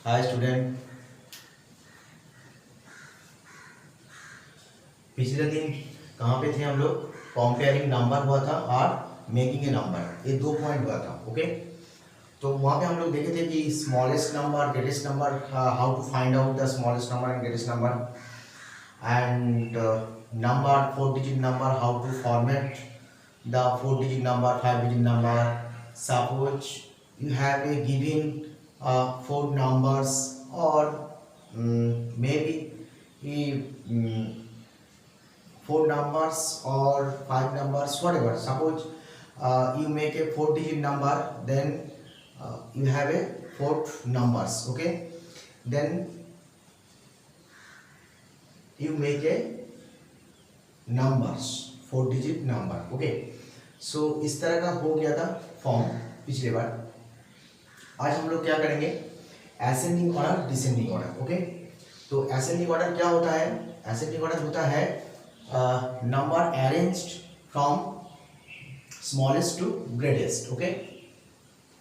Hi student. पिछले दिन कहाँ पे थे हम लोग? कंपेयरिंग नंबर हुआ था और मेकिंग ए नंबर, ये 2 पॉइंट हुआ था। ओके, तो वहाँ पे हम लोग देखे थे कि smallest number, greatest number, how to find out the smallest number and greatest number, and number 4 digit number, how to format the 4 digit number, 5 digit number. Suppose you have a given 4 numbers or maybe um, 4 numbers or 5 numbers, whatever. Suppose you make a 4 digit number, then you have a 4 numbers. Okay, then you make a numbers, 4 digit number. Okay, सो इस तरह का हो गया था form पिछले बार। आज हम लोग क्या करेंगे? Ascending order, descending order. Okay, तो असेंडिंग ऑर्डर क्या होता है? असेंडिंग ऑर्डर होता है number arranged from smallest to greatest. Okay,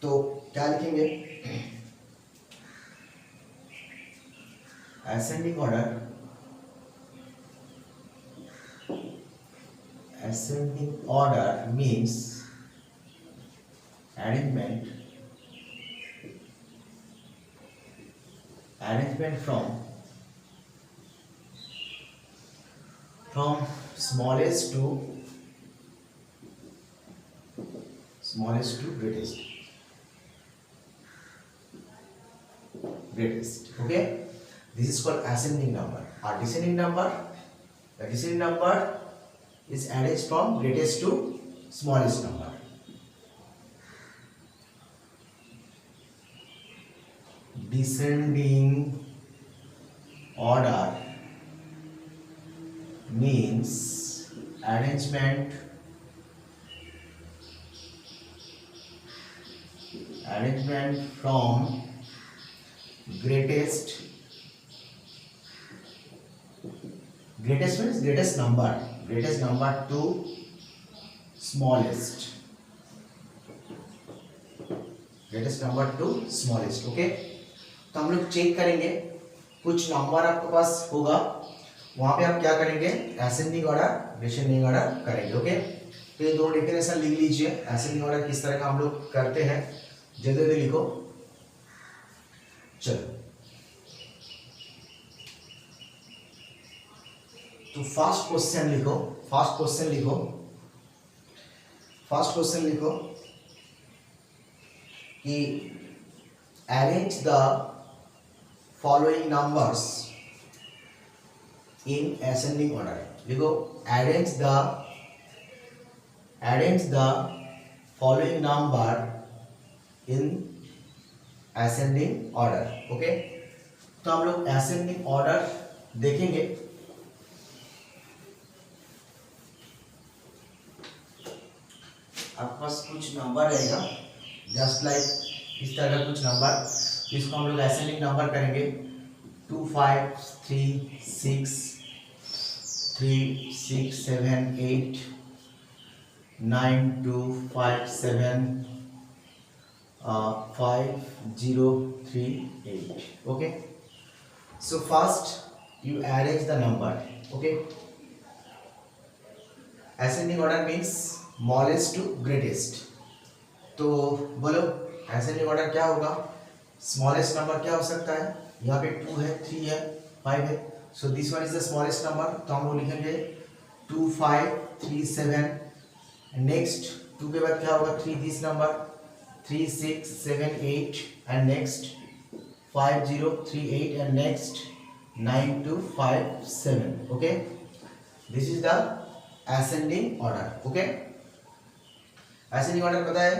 तो क्या लिखेंगे? Ascending order, ascending order means arrangement from smallest to greatest. Okay, this is called ascending number. Or descending number, the descending number is arranged from greatest to smallest number. Descending order means arrangement from greatest means greatest number to smallest, okay. तो हम लोग check करेंगे, कुछ number आपके पास होगा, वहां पे आप क्या करेंगे? असेंडिंग ऑर्डर, डिसेंडिंग ऑर्डर करेंगे। ओके, तो ये दो डेफिनेशन लिख लीजिए। असेंडिंग ऑर्डर किस तरह का हम लोग करते हैं, जल्दी जल्दी लिखो। चलो, तो फर्स्ट क्वेश्चन लिखो कि arrange the following numbers in ascending order. लिखो arrange the following number in ascending order. Okay, तो हम लोग असेंडिंग ऑर्डर देखेंगे। आपके पास कुछ नंबर रहेगा, जस्ट लाइक इस तरह का कुछ नंबर, इसको हम लोग असेंडिंग नंबर करेंगे। 2 5 3 6 3 6 7 8 9 2 5 7 5 0 3 8। Okay, so first you arrange the number. Okay, ascending order means smallest to greatest. तो बोलो असेंडिंग ऑर्डर क्या होगा? स्मॉलेस्ट नंबर क्या हो सकता है? यहाँ पे 2 है, 3 है, 5 है, so this one is the smallest number. तो हम लोग लिखेंगे 2 5 3 7, नेक्स्ट 2 के बाद क्या होगा? 3 this number, 3 6 7 8, and next 5 0 3 8, and next 9 2 5 7। Okay, this is the ascending order. Okay, ascending order पता है,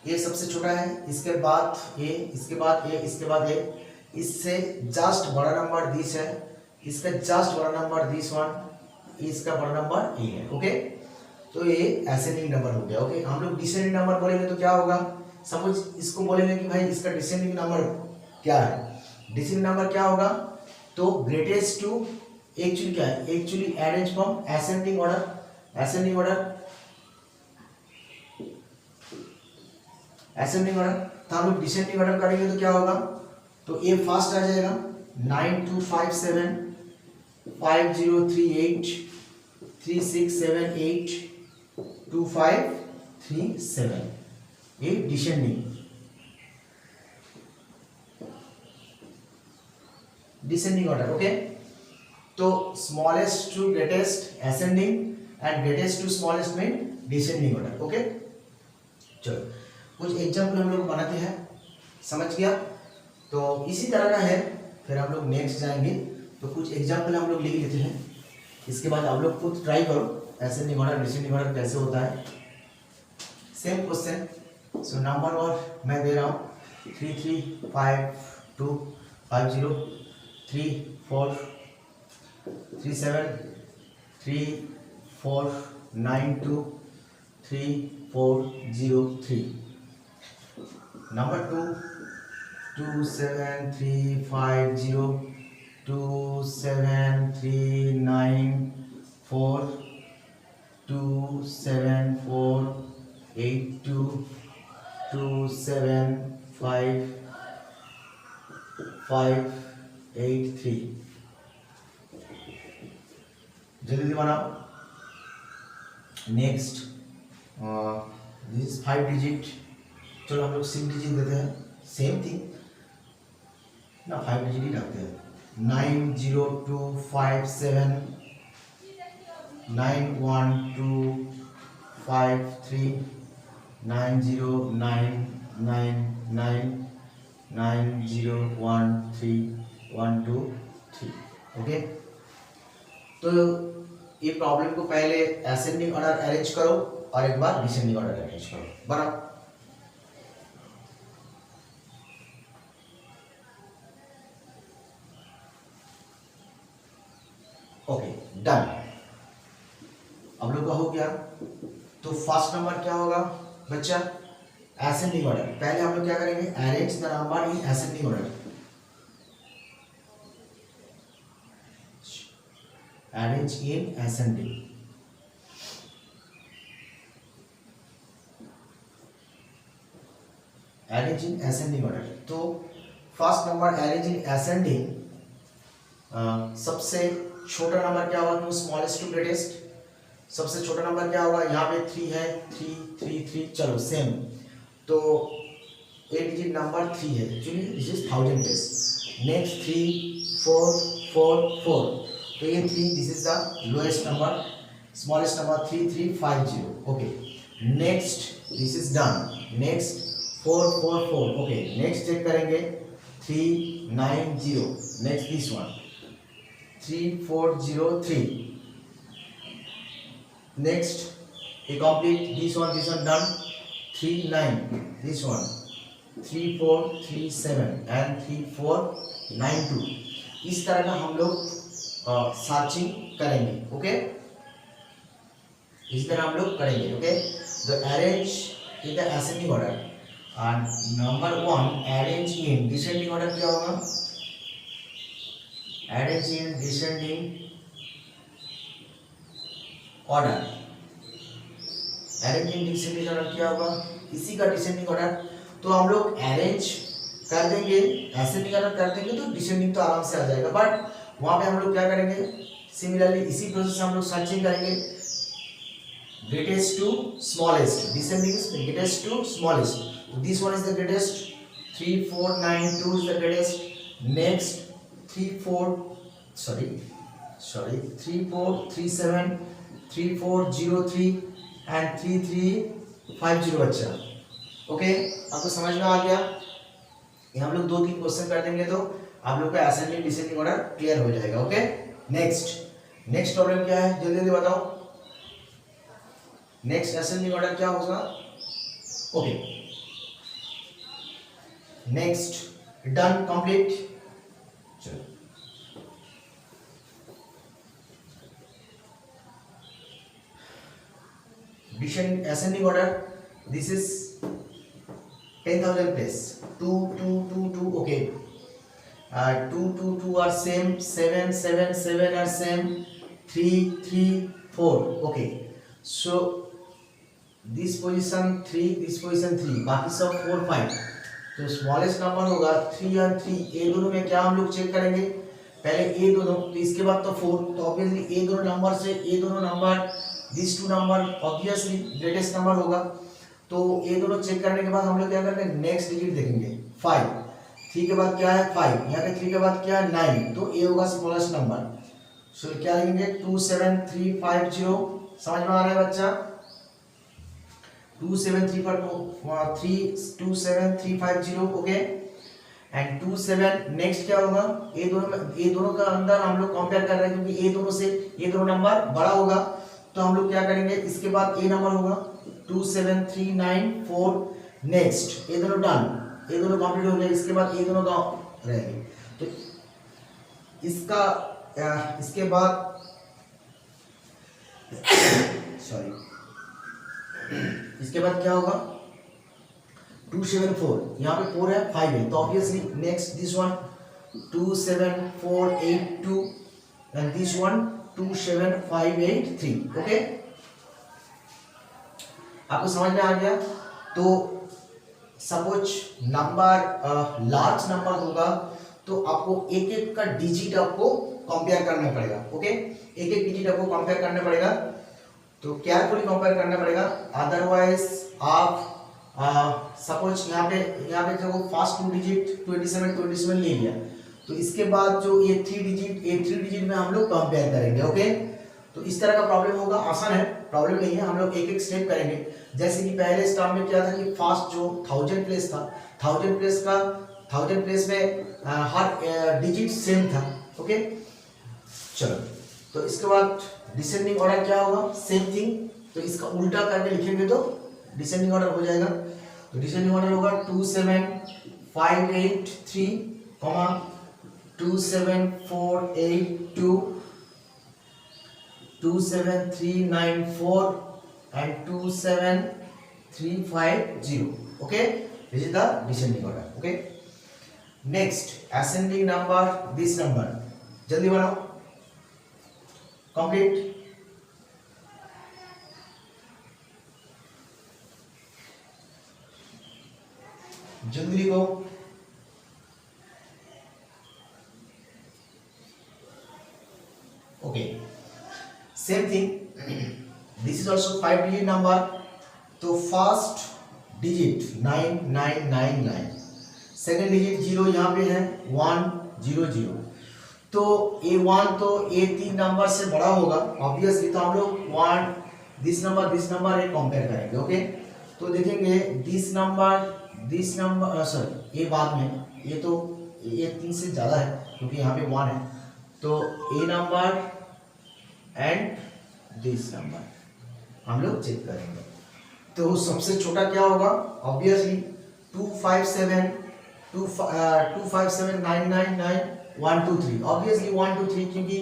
ये सबसे छोटा है, इसके बाद ए, इसके बाद ए, इसके बाद ए, इससे जस्ट बड़ा नंबर दिस है, इसका जस्ट बड़ा नंबर दिस वन, इसका बड़ा नंबर ए है। ओके, तो ये असेंडिंग नंबर हो गया। ओके, हम लोग डिसेंडिंग नंबर बोलेंगे तो क्या होगा? सपोज इसको बोलेंगे कि भाई इसका डिसेंडिंग नंबर क्या है? डिसेंडिंग नंबर क्या होगा? तो ग्रेटेस्ट टू, एक्चुअली क्या है? Actually arrange from ascending order. Ascending order तो हम लोग डिसेंडिंग ऑर्डर करेंगे तो क्या होगा? तो ए फास्ट आ जाएगा 9257 5038 3678 2537, ये डिसेंडिंग ऑर्डर। ओके, तो smallest to greatest ascending and greatest to smallest में डिसेंडिंग ऑर्डर। ओके, चलो कुछ एग्जाम्पल हम लोग बनाते हैं, समझ गया? तो इसी तरह का है, फिर हम लोग नेक्स्ट जाएंगे। तो कुछ एग्जाम्पल हम लोग लिख लेते हैं, इसके बाद आप लोग खुद ट्राई करो असेंडिंग ऑर्डर डिसेंडिंग ऑर्डर कैसे होता है। सेम क्वेश्चन, सो नंबर और मैं दे रहा हूँ 335250 3437 3492 3403। नंबर 2 27350 27394 27482 27583। जल्दी बनाओ। नेक्स्ट दिस इज 5 डिजिट, चलो हम लोग 6 डिजिट देते हैं, सेम थिंग ना, 5 डिजिट ही रखते हैं। 90257 91253 90999 9013123। ओके, तो ये प्रॉब्लम को पहले असेंडिंग ऑर्डर अरेंज करो और एक बार डिसेंडिंग ऑर्डर अरेंज करो, बराबर। Okay, done. अब लोग का हो गया। तो फर्स्ट नंबर क्या होगा बच्चा? Ascending order. पहले हम लोग क्या करेंगे? Arrange the number in ascending order. Arrange in ascending. Arrange in ascending order. तो first number arrange in ascending, सबसे छोटा नंबर क्या होगा? Smallest to greatest. सबसे छोटा नंबर क्या होगा? यहाँ पे 3 है, 3 3 3, चलो सेम। तो 8 डिजिट नंबर 3 है, actually this is 1000 place. Next 3 4 4 4, तो ये 3, this is the lowest number, smallest number 3350। Okay, next this is done. Next 4 4 4। Okay, next check करेंगे 390। Next this one 3403। Next, a complete this one done. 39, this one 3437 and 3492। इस तरह का हम लोग searching करेंगे। Okay, इस तरह हम लोग करेंगे। Okay, the arrange in the ascending order and number 1 arrange in descending order. क्या होगा? Arrange in descending order. Arrange in descending order क्या होगा? इसी का डिसेंडिंग ऑर्डर। तो हम लोग अरेंज कर देंगे, असेंडिंग ऑर्डर कर देंगे तो डिसेंडिंग तो आराम से आ जाएगा। बट वहां पे हम लोग क्या करेंगे? सिमिलरली इसी प्रोसेस से हम लोग सर्चिंग करेंगे, greatest to smallest. Descending is greatest to smallest. This one is the greatest, 3492 is the greatest. Next 3437 3403 and 3350 बच्चा। ओके, आपको समझ में आ गया? ये हम लोग 2-3 क्वेश्चन कर देंगे तो आप लोग का असेंडिंग डिसेंडिंग ऑर्डर क्लियर हो जाएगा। ओके, नेक्स्ट प्रॉब्लम क्या है? जल्दी जल्दी बताओ। नेक्स्ट असेंडिंग ऑर्डर क्या होगा? Okay, next done, complete. चलो ascending order, this is 10,000 place, 2 2 2 2. Okay, 2 2 2 are same, 7 7 7 are same, 3 3 4. Okay, so this position 3, this position 3, बाकी सब 4 5, तो तो स्मॉलेस्ट नंबर होगा 3 और 3, ये दोनों में क्या हम लोग चेक करेंगे, पहले ए दोनों, तो इसके बाद तो 4, तो ऑब्वियसली ए दोनों नंबर से ए दोनों number, this two number obviously greatest number होगा। तो ये दोनों चेक करने के बाद हम लोग क्या करेंगे, नेक्स्ट डिजिट देखेंगे 5, 3 के बाद क्या है 5, यहाँ पे 3 के बाद क्या है 9, तो ये होगा स्मॉलेस्ट नंबर। सो क्या लिखेंगे 27350, समझ में आ रहा है बच्चा, 27350, ओके। एंड 27 नेक्स्ट क्या होगा, ये दोनों का अंदर हम लोग कंपेयर कर रहे हैं क्योंकि ये दोनों से ये दोनों नंबर बड़ा होगा, तो हम लोग क्या करेंगे, इसके बाद ए नंबर होगा 27394, नेक्स्ट ये दोनों डन, ये दोनों कंप्लीट हो गए, इसके बाद ये दोनों का रहेंगे। तो इसके बाद सॉरी, इसके बाद क्या होगा 274, यहाँ पे 4 है 5 है, तो obviously next this one 27482 and this one 27583, okay. आपको समझ में आ गया। तो सपोज नंबर लार्ज नंबर होगा तो आपको एक एक का डिजिट आपको कंपेयर करना पड़ेगा, ओके, एक एक डिजिट आपको कंपेयर करना पड़ेगा, तो केयरफुली कंपेयर करना पड़ेगा, अदरवाइज आप सपोज यहाँ पे जो फर्स्ट 2 डिजिट 27 ले लिया, तो इसके बाद जो ये 3 डिजिट में हम लोग कंपेयर करेंगे, ओके। तो इस तरह का प्रॉब्लम होगा, आसान है, प्रॉब्लम नहीं है, हम लोग एक एक स्टेप करेंगे। जैसे कि पहले स्टार्ट में क्या था कि फर्स्ट जो 1000 प्लेस था, 1000 प्लेस में हर डिजिट सेम था, ओके। चलो, तो इसके बाद डिसेंडिंग ऑर्डर क्या होगा, सेम थिंग, तो इसका उल्टा करके लिखेंगे तो डिसेंडिंग ऑर्डर हो जाएगा। तो डिसेंडिंग ऑर्डर होगा 27583, 27482, 27394 and 27350, okay. This is the descending order, okay. Next ascending number, this number जल्दी बनाओ, complete, जल्दी लिखो, okay. Same thing, this is also 5 digit number, तो फर्स्ट डिजिट 9999, सेकेंड डिजिट 0 यहाँ पे है 100, तो A1 तो A3 नंबर से बड़ा होगा ऑब्वियसली, तो हम लोग दिस नंबर ये कंपेयर करेंगे, ओके। तो देखेंगे दिस नंबर सॉरी, ये बाद में, ये तो A3 से ज़्यादा है क्योंकि यहाँ पे 1 है, तो A number and this number हम लोग चेक करेंगे। तो सबसे छोटा क्या होगा, ऑब्वियसली 257999123, ऑब्वियसली 123, क्योंकि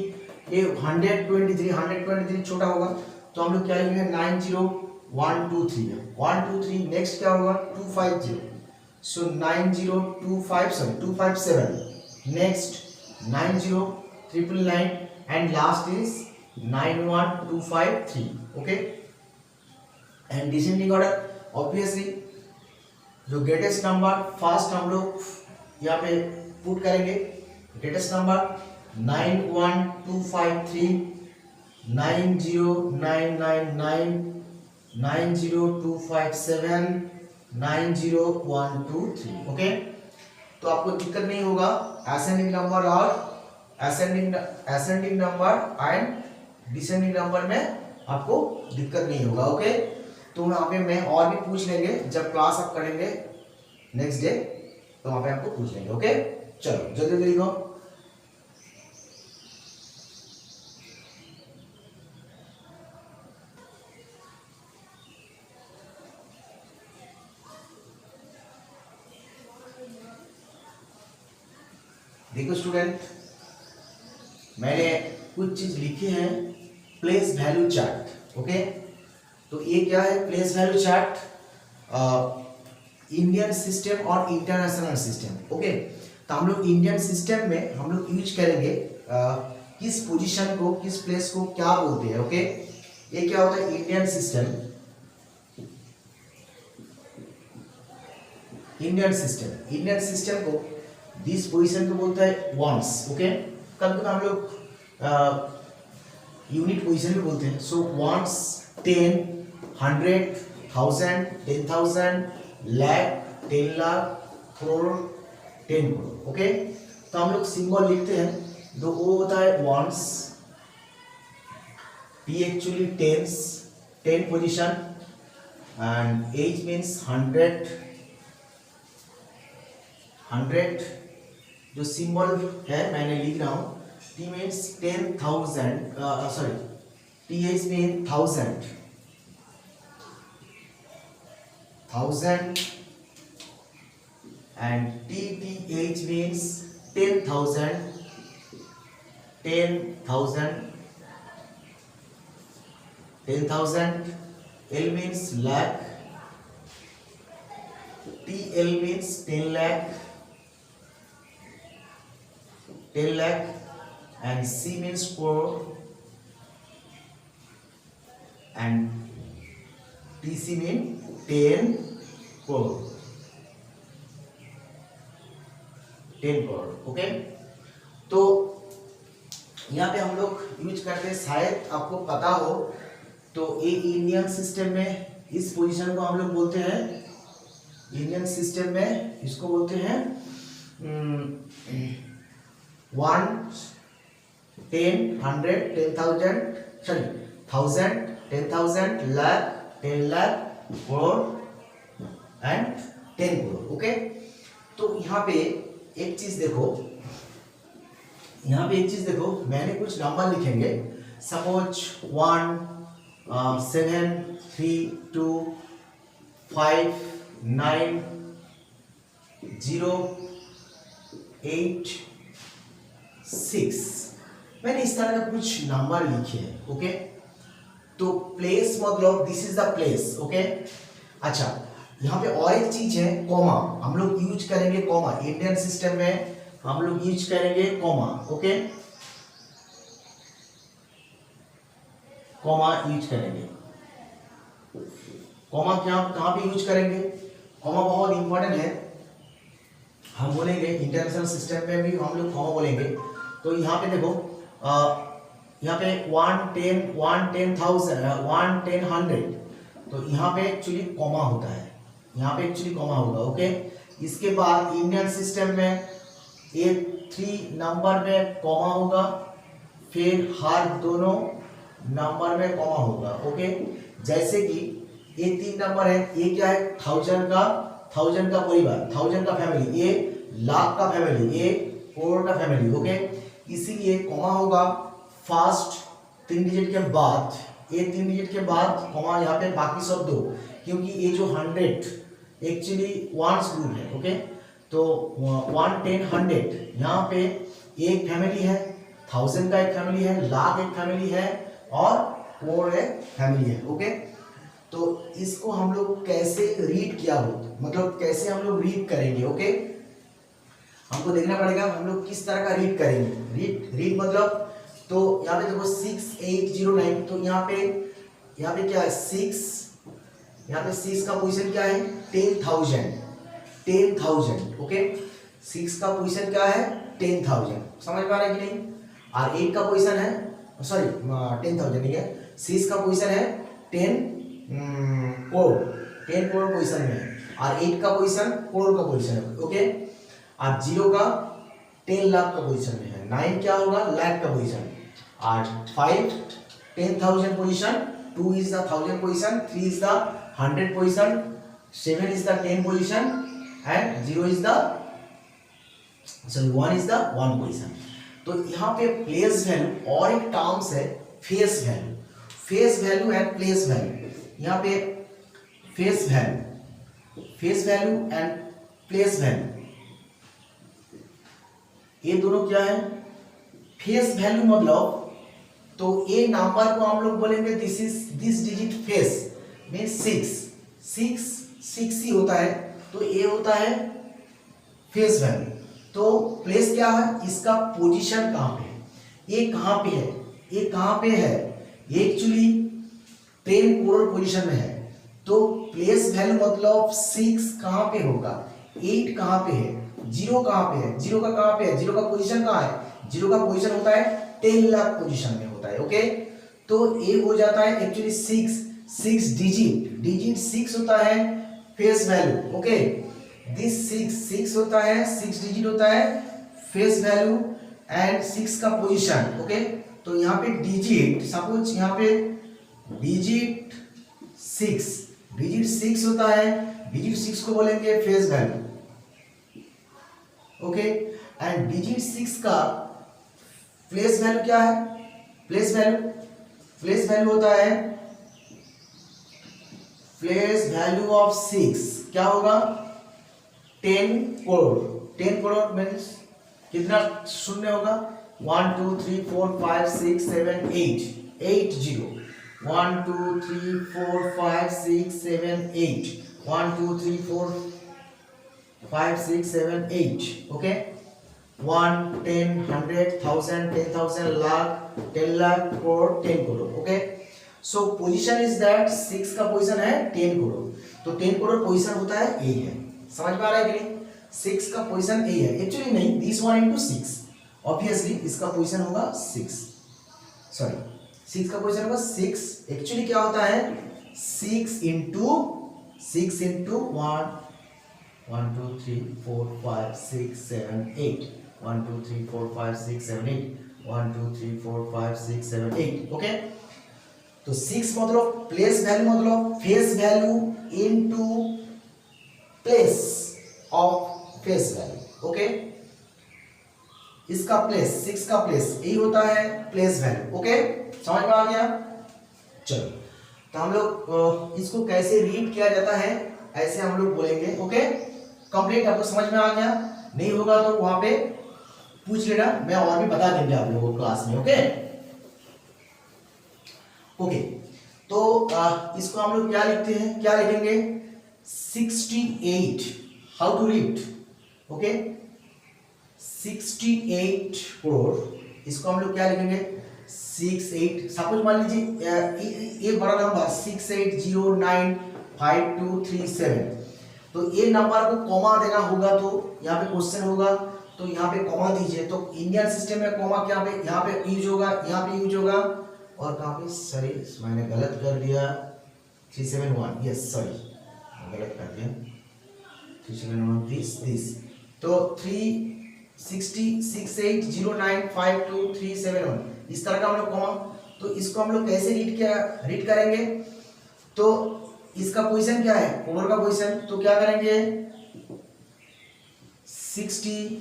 ये 123 छोटा होगा, तो हम लोग क्या लिखेंगे 90123 है, 123। नेक्स्ट क्या होगा 250, सो 257, next 90999 and last is 91253, okay. And descending order obviously जो ग्रेटेस्ट नंबर फर्स्ट हम लोग यहाँ पे पुट करेंगे, ग्रेटेस्ट नंबर 91253, 90999, 90257, 90123, ओके। तो आपको दिक्कत नहीं होगा असेंडिंग नंबर और ascending number and descending number में आपको दिक्कत नहीं होगा, ओके। तो वहाँ पे मैं और भी पूछ लेंगे जब क्लास आप करेंगे नेक्स्ट डे, तो वहाँ पे आपको पूछ लेंगे, ओके। चलो जल्दी लिखो, देखो स्टूडेंट, मैंने कुछ चीज लिखी है, प्लेस वैल्यू चार्ट, ओके। तो ये क्या है place value chart, Indian system और इंटरनेशनल सिस्टम, ओके। तो हम लोग इंडियन सिस्टम में हम लोग यूज करेंगे किस पोजीशन को, किस प्लेस को क्या बोलते हैं, ओके। ये क्या होता है इंडियन सिस्टम, इंडियन सिस्टम को दिस पोजीशन को बोलता है वंस, ओके। कभी कभी हम लोग यूनिट पोजीशन भी बोलते हैं। So ones, 10, 100, 1000, 10,000, lakh, 10 lakh, crore, 10 crore, okay. तो हम लोग सिंबल लिखते हैं, तो वो होता है ones, T actually tens, 10 position, and H means 100 जो सिंबल है मैंने लिख रहा हूँ, T means 10,000, sorry TH mean 1000 and TTH means 10,000, 10,000, L means lakh, TL means 10 lakh, 10 lakh, and C means crore, and TC means 10 crore, 10 crore, okay. तो यहाँ पे हम लोग यूज करते हैं, शायद आपको पता हो, तो ये इंडियन सिस्टम में इस पोजीशन को हम लोग बोलते हैं, इंडियन सिस्टम में इसको बोलते हैं 1, 10, 100, 10,000, sorry 1000, 10,000, lakh, 10 lakh, crore and 10 crore, okay. तो यहाँ पे एक चीज देखो, मैंने कुछ नंबर लिखेंगे, सपोज 1, 7, 3, 2, 5, 9, 0, 8, 6, मैंने इस तरह का कुछ नंबर लिखे हैं, ओके। तो प्लेस मतलब this is the place, okay. अच्छा, यहाँ पे और एक चीज है, कॉमा, हम लोग यूज करेंगे कॉमा, इंडियन सिस्टम में हम लोग यूज करेंगे कॉमा, ओके, कॉमा यूज करेंगे। कॉमा क्या कहाँ पे यूज करेंगे? कॉमा बहुत इंपॉर्टेंट है, हम बोलेंगे इंटरनेशनल सिस्टम में भी हम लोग कॉमा बोलेंगे। तो यहाँ पे देखो, यहाँ पे 1, 10, 10,000, 1, 10, 100, तो यहाँ पे एक्चुअली कॉमा होता है, यहाँ पे एक्चुअली कॉमा होगा, ओके। इसके बाद इंडियन सिस्टम में ये 3 नंबर में कॉमा होगा, फिर हर दोनों नंबर में कॉमा होगा, ओके। जैसे कि ये 3 नंबर है, ये क्या है, 1000 का परिवार, 1000 का फैमिली, ये लाख का फैमिली, ये करोड़ का फैमिली, ओके। इसीलिए कॉमा होगा फर्स्ट 3 डिजिट के बाद, ये 3 डिजिट के बाद कॉमा, यहाँ पे बाकी सब दो, क्योंकि ये जो 100 एक्चुअली वंस ग्रुप है, ओके। तो 1, 10, 100 यहाँ पे एक फैमिली है, 1000 का एक फैमिली है, लाख एक फैमिली है, और करोड़ एक फैमिली है, ओके। तो इसको हम लोग कैसे रीड किया हो, मतलब कैसे हम लोग रीड करेंगे, ओके। हमको देखना पड़ेगा हम लोग किस तरह का रीड करेंगे। रीड मतलब, तो यहाँ पे देखो 6809, तो यहाँ पे क्या है 6, यहाँ पे 6 का पोजीशन क्या है 10,000, ओके। 6 का पोजीशन क्या है 10,000, समझ में आ रहा है कि नहीं। और 8 का पोजीशन है, सॉरी 10,000 नहीं है, 6 का पोजीशन है 10 करोड़ पोजीशन में है, और 8 का पोजीशन करोड़ का पोजीशन है, ओके। और 0 का 10 लाख का पोजीशन में है, 9 क्या होगा लाख का पोजीशन, और 5 10,000 position, 2 is the 1000 position, 3 is the 100 position, 7 is the 10 position, and 0 is the, sorry 1 is the 1 position। तो यहाँ पे प्लेस वैल्यू और एक टर्म्स है face value and place value. यहाँ पे face value and place value, ये दोनों क्या है, फेस वैल्यू मतलब, तो ये नंबर को हम लोग बोलेंगे दिस डिजिट फेस में 6 ही होता है, तो ये होता है फेस वैल्यू। तो प्लेस क्या है, इसका पोजीशन कहाँ पे है, ये कहाँ पे है, ये एक्चुअली 10 करोड़ पोजीशन में है। तो प्लेस वैल्यू मतलब 6 कहाँ पे होगा, 8 कहाँ पे है, 0 कहाँ पे है, 0 का कहाँ पे है, 0 का पोजीशन कहाँ है, 0 का पोजीशन होता है 10 लाख पोजीशन में होता है। ओके, तो ए हो जाता है एक्चुअली 6 डिजिट 6 होता है फेस वैल्यू। ओके, दिस 6 होता है, 6 डिजिट होता है फेस वैल्यू एंड 6 का पोजीशन। ओके, तो यहाँ पे डिजिट, सपोज यहाँ पे डिजिट 6 होता है, डिजिट 6 को बोलेंगे face value. Okay, and digit 6 का प्लेस वैल्यू क्या है, प्लेस वैल्यू होता है, प्लेस वैल्यू ऑफ 6 क्या होगा, 10 करोड़। 10 करोड़ मीन्स कितना शून्य होगा, 1 2 3 4 5 6 7 8 8 0 1 2 3 4 5 6 7 8 1 2 3 4 5 6 7 8 okay, 1 10 100 1000 10,000 lakh 10 lakh crore 10 crore. Okay, so position is that 6 का पोजीशन है 10 करोड़, तो 10 करोड़ पोजीशन होता है ए है। समझ में आ रहा है कि नहीं, 6 का पोजीशन ए है, एक्चुअली नहीं, दिस 1 into 6 ऑब्वियसली इसका पोजीशन होगा 6, सॉरी 6 का पोजीशन होगा 6। एक्चुअली क्या होता है 6 into 1 1 2 3 4 5 6 7 8 1 2 3 4 5 6 7 8 1 2 3 4 5 6 7 8 ओके, तो 6 मतलब प्लेस वैल्यू मतलब face value into place of face value. Okay, इसका प्लेस 6 का प्लेस यही होता है प्लेस वैल्यू। ओके, समझ में आ गया। चलो, तो हम लोग इसको कैसे रीड किया जाता है ऐसे हम लोग बोलेंगे। ओके, कंप्लीट आपको समझ में आ गया, नहीं होगा तो वहां पे पूछ लेना, मैं और भी बता देंगे आप लोगों को क्लास में। ओके ओके, तो इसको हम लोग क्या लिखते हैं, क्या लिखेंगे 68, how to read. Okay, 68 crore, इसको हम लोग क्या लिखेंगे 68, सपोज मान लीजिए ये बड़ा नंबर 68095237, तो ये नंबर को कॉमा देना होगा, तो यहाँ पे क्वेश्चन होगा तो यहाँ पे कॉमा दीजिए। तो इंडियन सिस्टम में कॉमा क्या पे यहाँ पे यूज होगा, यहाँ पे यूज होगा, और कहाँ पे, सॉरी मैंने गलत कर दिया 371, यस सॉरी गलत कर दिया 371 दिस, तो 368095237 इस तरह का हम लोग कॉमा, तो इसको हम लोग कैसे रीड करेंगे, तो इसका पोजीशन क्या है, करोड़ का पोजीशन, तो क्या करेंगे 68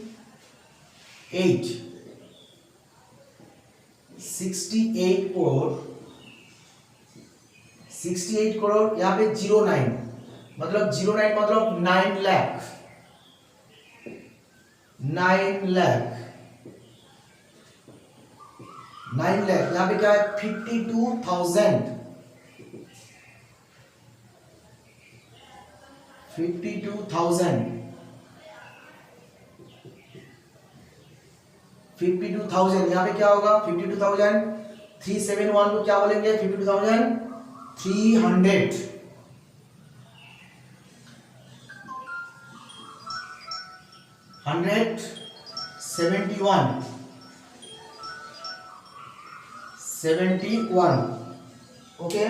करोड़, 68 करोड़, यहाँ पे 09 मतलब 09 मतलब 9 लाख, 9 लाख, यहाँ पे क्या है 52,000, 52,000 यहाँ पे क्या होगा 52,000, 371 को क्या बोलेंगे 52,300, 71 ओके,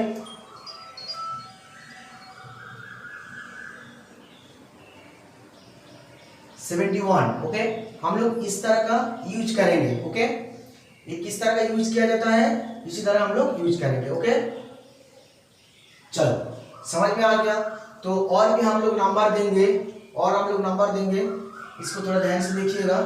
71 ओके, हम लोग इस तरह का यूज करेंगे। ओके, ये किस तरह का यूज किया जाता है, इसी तरह हम लोग यूज करेंगे। ओके, चलो समझ में आ गया। तो और भी हम लोग नंबर देंगे, इसको थोड़ा ध्यान से देखिएगा।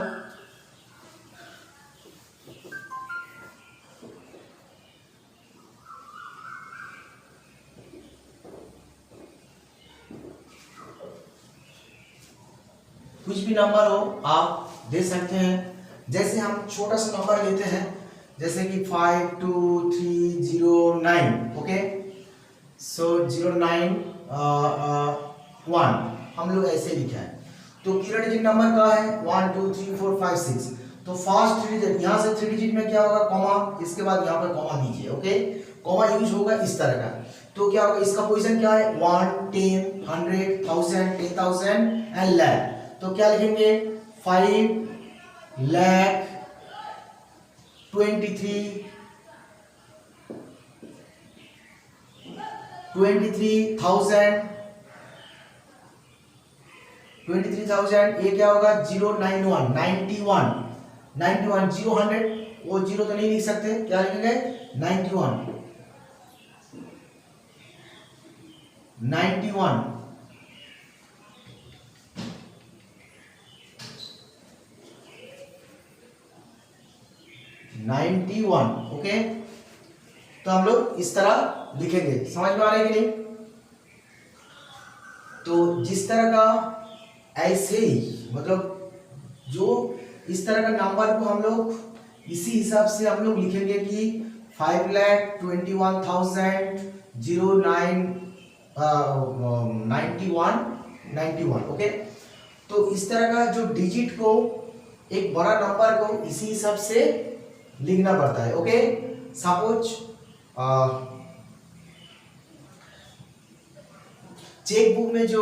कुछ भी नंबर हो आप दे सकते हैं, जैसे हम छोटा सा नंबर लेते हैं जैसे कि 52309 ओके, सो 091 हम लोग ऐसे लिखा है। तो पूरा डिजिट नंबर का है 1 2 3 4 5 6, तो फर्स्ट डिजिट यहाँ से 3 डिजिट में क्या होगा कॉमा, इसके बाद यहाँ पर कॉमा दीजिए। ओके, कॉमा यूज होगा इस तरह का, तो क्या होगा, इसका पोजीशन क्या है 1, 10, 100, 1000, 10,000 एंड लाख। तो क्या लिखेंगे 5 लाख 23,000 ये क्या होगा 091 91 91 0 100 वो जीरो तो नहीं लिख सकते, क्या लिखेंगे 91 91 91 ओके। तो हम लोग इस तरह लिखेंगे, समझ में आ रहा है कि नहीं। तो जिस तरह का ऐसे ही मतलब जो इस तरह का नंबर को हम लोग इसी हिसाब से हम लोग लिखेंगे कि 5,21,091 ओके। तो इस तरह का जो डिजिट को एक बड़ा नंबर को इसी हिसाब से लिखना पड़ता है ओके। सपोज चेक बुक में जो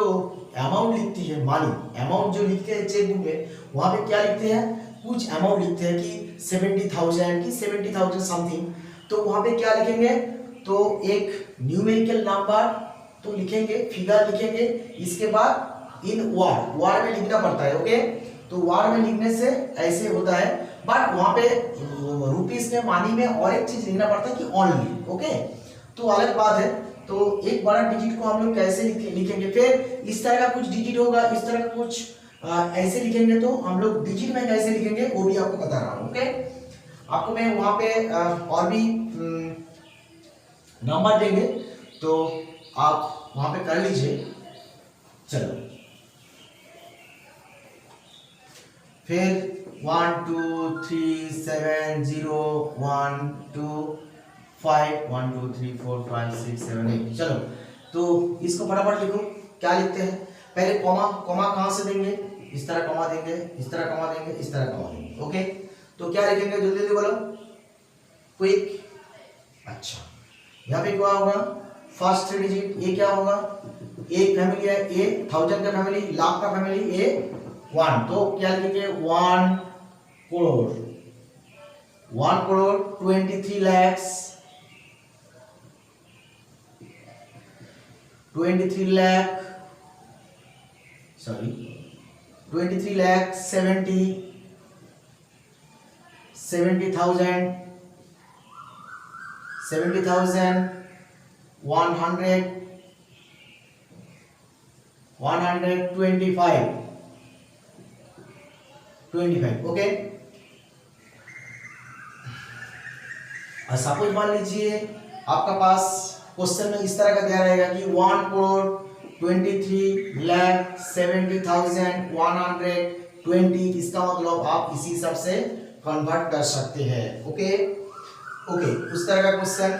अमाउंट लिखती है मानी अमाउंट जो लिखते हैं चेक बुक में, वहां पे क्या लिखते हैं कुछ अमाउंट लिखते हैं कि 70,000 की 70,000 समथिंग। तो वहां पे क्या लिखेंगे, तो एक न्यूमेरिकल नंबर तो लिखेंगे, फिगर लिखेंगे, इसके बाद इन वर्ड में लिखना पड़ता है ओके। तो वर्ड में लिखने से ऐसे होता है, बट वहां पे रुपीस में मानी में और एक चीज लिखना पड़ता है कि ओनली ओके, तो अलग बात है। तो एक बड़ा डिजिट को हम लोग कैसे लिखेंगे, फिर इस तरह का कुछ डिजिट होगा, इस तरह का कुछ ऐसे लिखेंगे। तो हम लोग डिजिट में कैसे लिखेंगे वो भी आपको बता रहा हूँ ओके। आपको मैं वहां पे और भी नंबर देंगे तो आप वहां पे कर लीजिए। चलो फिर 1 2 3 7 0 1 2 5 1 2 3 4 5 6 7 8 चलो तो इसको फटाफट लिखो। क्या लिखते हैं, पहले कॉमा, कॉमा कहां से देंगे, इस तरह कॉमा देंगे, इस तरह कॉमा देंगे, इस तरह कॉमा देंगे ओके। तो क्या लिखेंगे जल्दी जल्दी बोलो, क्विक। अच्छा यहाँ पे क्या होगा, फर्स्ट डिजिट ए क्या होगा, ए फैमिली है, ए 1000 का फैमिली, लाख का फैमिली ए 1, तो क्या लिखेंगे 1 crore, 1 crore 23 lakhs 23 lakh 70,000 125 okay. Suppose मान लीजिए आपका पास क्वेश्चन में इस तरह का दिया रहेगा कि 1 करोड़ 23,70,120, इसका मतलब आप इसी हिसाब से कन्वर्ट कर सकते हैं ओके ओके। उस तरह का क्वेश्चन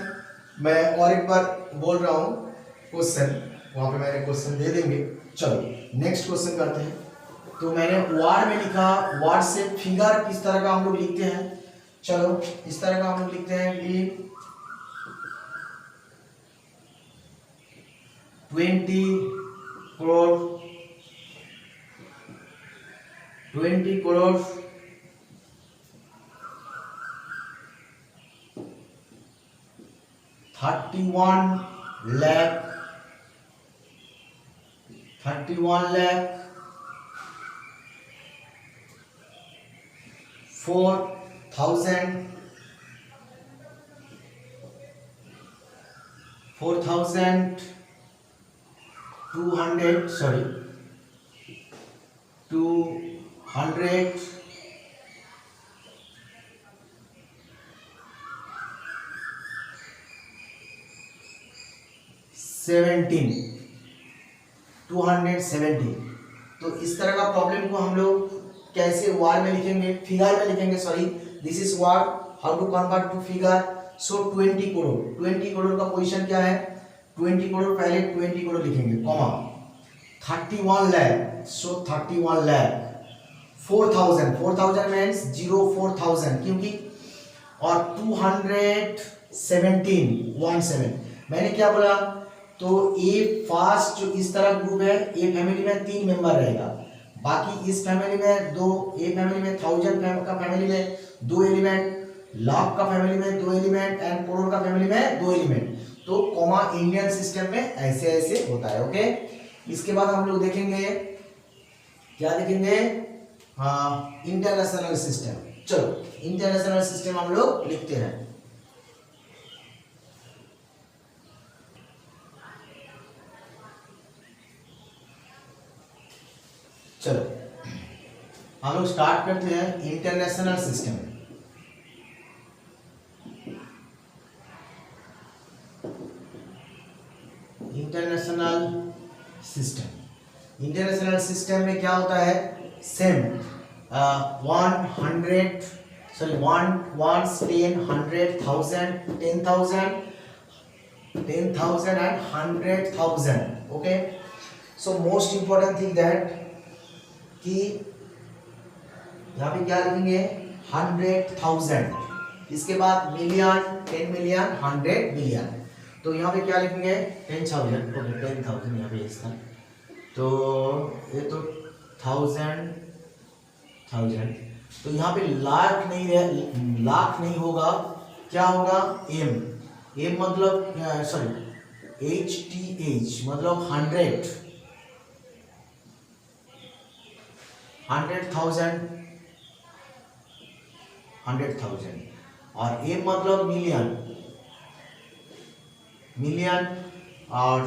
मैं और एक बार बोल रहा हूँ, क्वेश्चन वहां पे मैंने क्वेश्चन दे देंगे। चलो नेक्स्ट क्वेश्चन करते हैं। तो मैंने वर्ड में लिखा, वर्ड से फिगर किस तरह का हम लोग लिखते हैं, चलो इस तरह का हम लोग लिखते हैं कि 20 करोड़ 31 lakh 217। तो इस तरह का प्रॉब्लम को हम लोग कैसे वर्ड में लिखेंगे, फिगर में लिखेंगे, sorry this is word, how to convert to figure. So 20 crore का पोजीशन क्या है, 20 करोड़ पहले 20 करोड़ लिखेंगे कॉमा, 31 लाख, सो 31 लाख, 4000 मीन्स 4000 क्योंकि, और 217 मैंने क्या बोला तो ए फर्स्ट जो इस तरह ग्रुप है, ए फैमिली में 3 मेंबर रहेगा, बाकी इस फैमिली में दो, ए फैमिली में 1000 का फैमिली में 2 एलिमेंट, लाख का फैमिली में 2 एलिमेंट एंड करोड़ का फैमिली में 2 एलिमेंट। तो कॉमा इंडियन सिस्टम में ऐसे ऐसे होता है। ओके, इसके बाद हम लोग देखेंगे, क्या देखेंगे, हाँ, इंटरनेशनल सिस्टम। चलो इंटरनेशनल सिस्टम हम लोग लिखते हैं। चलो हम लोग स्टार्ट करते हैं international system. International system, international system में क्या होता है, same 100 sorry 1 1 10 100 1000 10,000 10,000 and 100,000। Okay, so most important thing that कि यहाँ पे क्या लिखेंगे, 100,000, इसके बाद मिलियन, 10 मिलियन, 100 मिलियन। तो यहाँ पे क्या लिखेंगे, 10,000। ओके 10,000 यहाँ पे इसका, तो ये तो 1000। तो यहाँ पे लाख नहीं होगा, क्या होगा, एम मतलब सॉरी HTH मतलब 100,000 और एम मतलब मिलियन और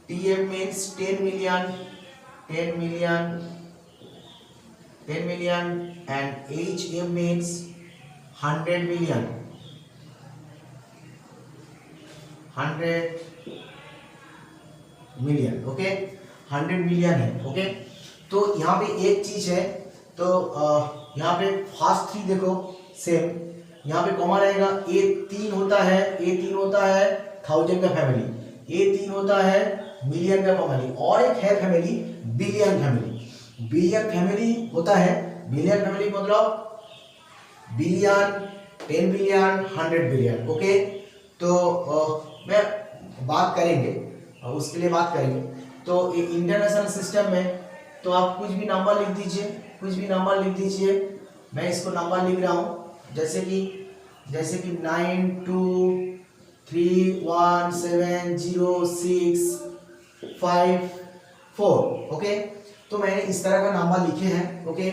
TM means 10 million and HM means 100 million 100 million. Okay, 100 million है। ओके, तो यहाँ पे एक चीज है, तो यहाँ पे फर्स्ट 3 देखो सेम, यहाँ पे कॉमा रहेगा, A3 होता है 1000 का फैमिली, A3 होता है मिलियन का फैमिली, और एक है फैमिली बिलियन फैमिली होता है। बिलियन फैमिली मतलब बिलियन, 10 बिलियन, 100 बिलियन। ओके, तो मैं बात करेंगे, उसके लिए बात करेंगे। तो इंटरनेशनल सिस्टम में तो आप कुछ भी नंबर लिख दीजिए, मैं इसको नंबर लिख रहा हूँ, जैसे कि 92317065 ओके, तो मैंने इस तरह का नंबर लिखे हैं। ओके,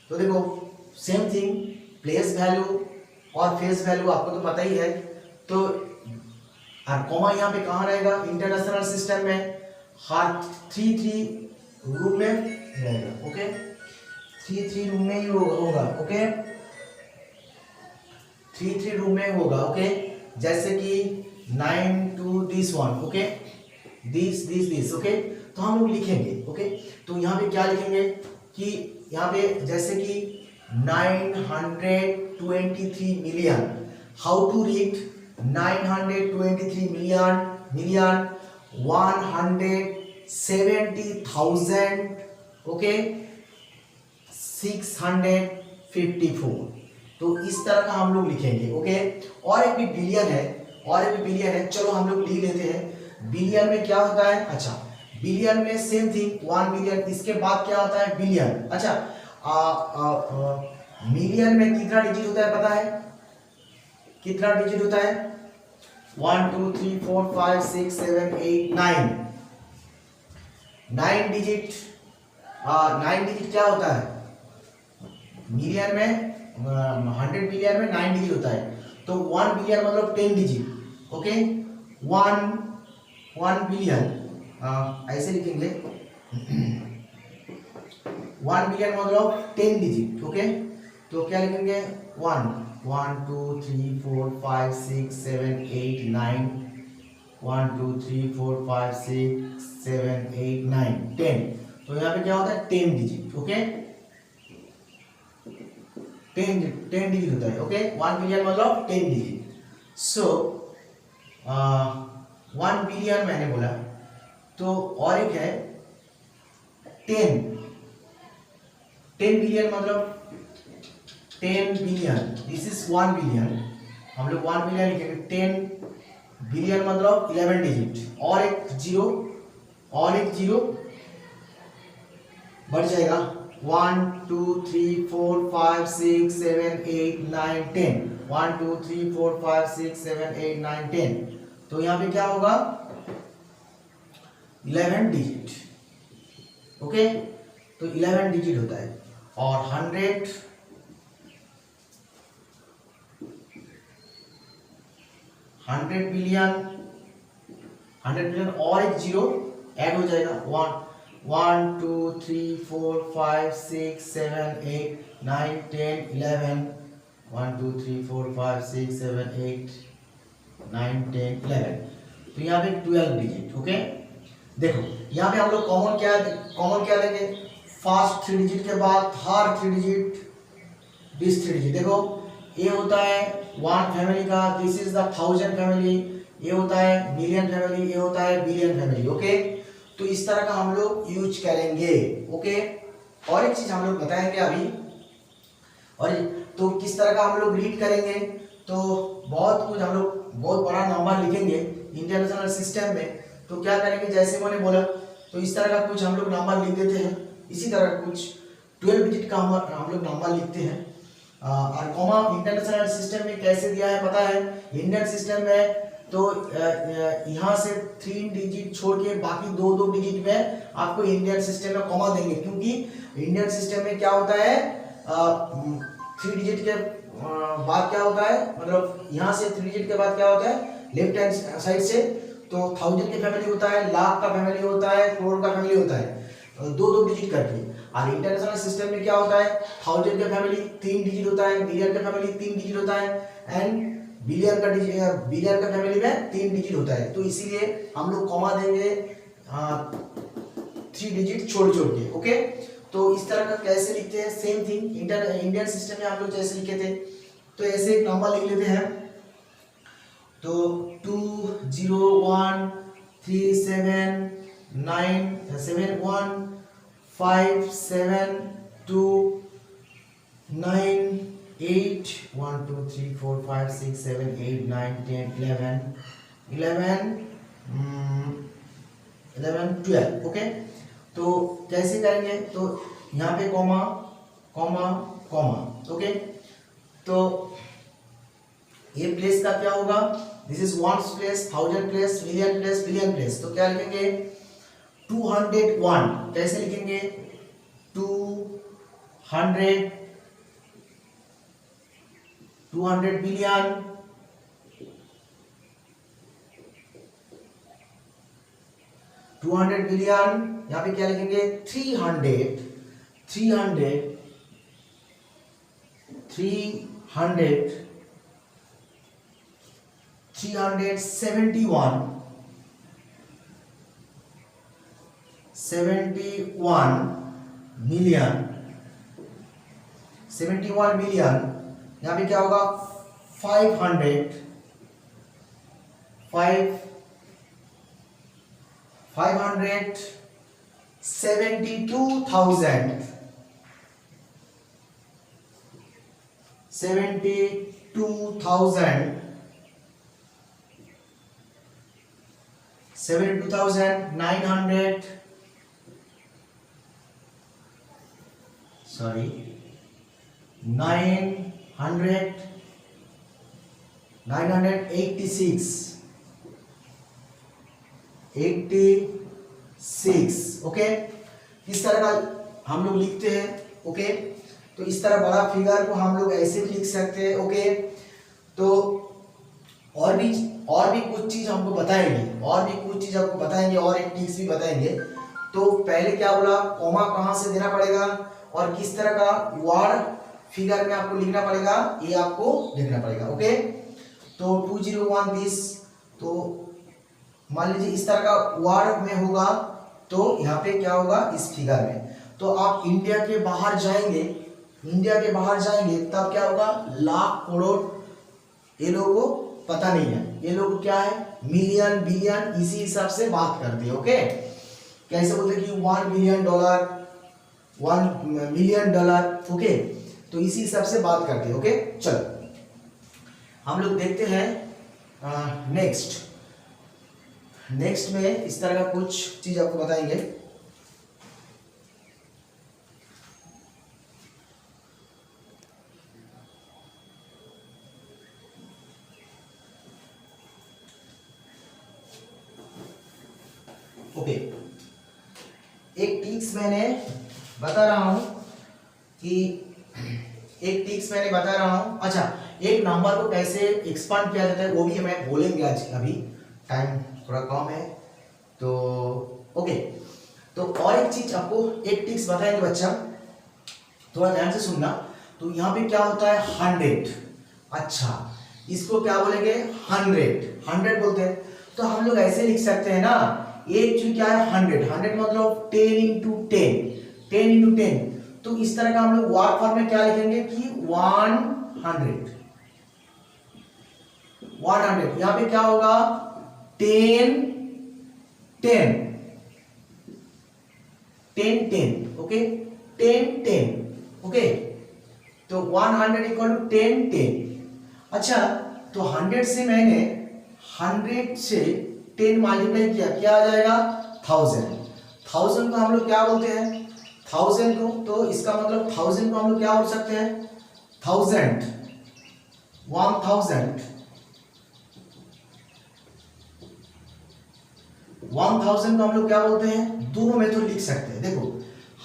तो देखो सेम थिंग, प्लेस वैल्यू और फेस वैल्यू आपको तो पता ही है, तो और कॉमा यहाँ पे कहाँ रहेगा, इंटरनेशनल सिस्टम में हर 3 रूम में रहेगा। ओके, 3 रूम में ही होगा। ओके, 3 रूम में होगा। ओके, जैसे कि 9 to this one। Okay, this. Okay, तो हम लोग लिखेंगे। ओके, तो यहाँ पे क्या लिखेंगे कि यहाँ पे जैसे कि 923 million, how to read 923 million 170,000 okay 654। तो इस तरह का हम लोग लिखेंगे। ओके, और एक भी बिलियन है, चलो हम लोग लिख लेते हैं। बिलियन में क्या होता है, अच्छा बिलियन में सेम थिंग 1 मिलियन, इसके बाद क्या होता है बिलियन। अच्छा मिलियन में कितना डिजिट होता है पता है, कितना डिजिट होता है, 1 2 3 4 5 6 7 8 9 डिजिट। 9 डिजिट क्या होता है मिलियन में, 100 मिलियन में 9 डिजिट होता है, तो 1 बिलियन मतलब 10 डिजिट। ओके, 1 बिलियन ऐसे लिखेंगे, 1 बिलियन मतलब 10 डिजिट। ओके, तो क्या लिखेंगे 1 1 2 3 4 5 6 7 8 9 1 2 3 4 5 6 7 8 9 10। तो यहाँ पे क्या होता है 10 डिजिट। ओके, 10 डिजिट होता है। ओके, 1 बिलियन मतलब 10 डिजिट। सो 1 बिलियन मैंने बोला, तो और एक है 10 बिलियन मतलब 10 बिलियन, दिस इज 1 बिलियन, हम लोग 1 बिलियन लिखेंगे, बिलियन मतलब 11 डिजिट, और एक जीरो बढ़ जाएगा। 1 2 3 4 5 6 7 8 9 10, 1 2 3 4 5 6 7 8 9 10। तो यहाँ पे क्या होगा 11 डिजिट। ओके, तो 11 डिजिट होता है। और 100 बिलियन और एक जीरो ऐड हो जाएगा। 1 2 3 4 5 6 7 8 9 10 11, 1 2 3 4 5 6 7 8 9 10 11। तो यहाँ पे 12 डिजिट। ओके, देखो यहाँ पे हम लोग कॉमन क्या लेंगे, फर्स्ट 3 डिजिट के बाद हर 3 डिजिट दिस 3 डिजिट। देखो ये होता है 1 फैमिली का, दिस इज द 1000 फैमिली, ये होता है मिलियन फैमिली, ये होता है बिलियन फैमिली। ओके, तो इस तरह का हम लोग यूज करेंगे। ओके, और एक चीज हम लोग बताएंगे अभी, और तो किस तरह का हम लोग रीड करेंगे, तो बहुत कुछ हम लोग बहुत बड़ा नंबर लिखेंगे इंटरनेशनल सिस्टम में। तो क्या करेंगे, जैसे मैंने बोला, तो इस तरह का कुछ हम लोग नंबर लिख देते हैं। इसी तरह कुछ 12 डिजिट का हम लोग नंबर लिखते हैं। और कॉमा इंटरनेशनल सिस्टम में कैसे दिया है पता है, इंडियन सिस्टम में तो यहाँ से 3 डिजिट छोड़ के बाकी दो डिजिट में आपको इंडियन सिस्टम में कॉमा देंगे, क्योंकि इंडियन सिस्टम में क्या होता है 3 डिजिट के बाद क्या होता है, मतलब यहाँ से 3 डिजिट के बाद क्या होता है लेफ्ट हैंड साइड से, तो 1000 की फैमिली होता है, लाख का फैमिली होता है, करोड़ का फैमिली होता है, दो डिजिट करके। और इंटरनेशनल सिस्टम में क्या होता है 1000 का फैमिली 3 डिजिट होता है, मिलियन का फैमिली 3 डिजिट होता है, एंड बिलियन का फैमिली में 3 डिजिट होता है। तो इसीलिए हम लोग कॉमा देंगे 3 डिजिट छोड़ के। ओके, तो इस तरह का कैसे लिखते हैं, सेम थिंग इंडियन सिस्टम में हम लोग जैसे लिखे थे, तो ऐसे एक नंबर लिख लेते हैं। तो 2 0 1 3 7 9 7 1 5 7 2 9 8 1 2 3 4 5 6 7 8 9 10 11 12। ओके, तो कैसे करेंगे, तो यहाँ पे कॉमा कॉमा कॉमा। ओके, तो ये प्लेस का क्या होगा, this is ones place, 1000 place, million place, billion place. तो क्या लिखेंगे 201, कैसे लिखेंगे 200 बिलियन, 200 बिलियन। यहाँ पे क्या लिखेंगे 300 71 मिलियन, 71 मिलियन। यहाँ पे क्या होगा 572,000 72,900 986। ओके, इस तरह का हम लोग लिखते हैं। ओके, तो इस तरह बड़ा फिगर को हम लोग ऐसे भी लिख सकते हैं। ओके, तो और भी कुछ चीज हमको बताएंगे, और एक ट्रिक्स भी बताएंगे। तो पहले क्या बोला, कॉमा कहाँ से देना पड़ेगा और किस तरह का वर्ड फिगर में आपको लिखना पड़ेगा, ये आपको देखना पड़ेगा। ओके, तो 201 दिस, तो मान लीजिए इस तरह का वर्ड में होगा, तो यहाँ पे क्या होगा इस फिगर में। तो आप इंडिया के बाहर जाएंगे तब क्या होगा लाख करोड़, ये लोगों को पता नहीं है, ये लोग क्या है मिलियन बिलियन इसी हिसाब से बात करते हैं। ओके, कैसे बोलते हैं कि $1 बिलियन, $1 मिलियन। ओके, तो इसी हिसाब से बात करते हैं। ओके, चलो हम लोग देखते हैं नेक्स्ट। नेक्स्ट में इस तरह का कुछ चीज आपको बताएंगे। ओके, एक टिक्स मैंने बता रहा हूं कि अच्छा, एक नंबर को कैसे एक्सपांड किया जाता है वो भी हमें बोलेंगे आज। अभी टाइम थोड़ा कम है तो ओके। तो और एक चीज आपको एक टिक्स बताएंगे बच्चा, थोड़ा ध्यान से सुनना। तो यहाँ पे क्या होता है 100। अच्छा, इसको क्या बोलेंगे 100 बोलते हैं। तो हम लोग ऐसे लिख सकते हैं ना, एक्चुअली क्या है 100 मतलब 10 इंटू 10 तो इस तरह का हम लोग वर्ड फॉर्म में क्या लिखेंगे कि 100 यहाँ पे क्या होगा 10 10 10 10 ओके 10 10 ओके। तो 100 इक्वल टू 10 10। अच्छा, तो 100 से मैंने 100 से 10 मल्टीप्लाई किया, क्या आ जाएगा 1000 को हम लोग क्या बोलते हैं 1000 को। तो इसका मतलब 1000 को हम लोग क्या बोल सकते हैं 1000 1000 को हम लोग क्या बोलते हैं, दोनों मेथड लिख सकते हैं। देखो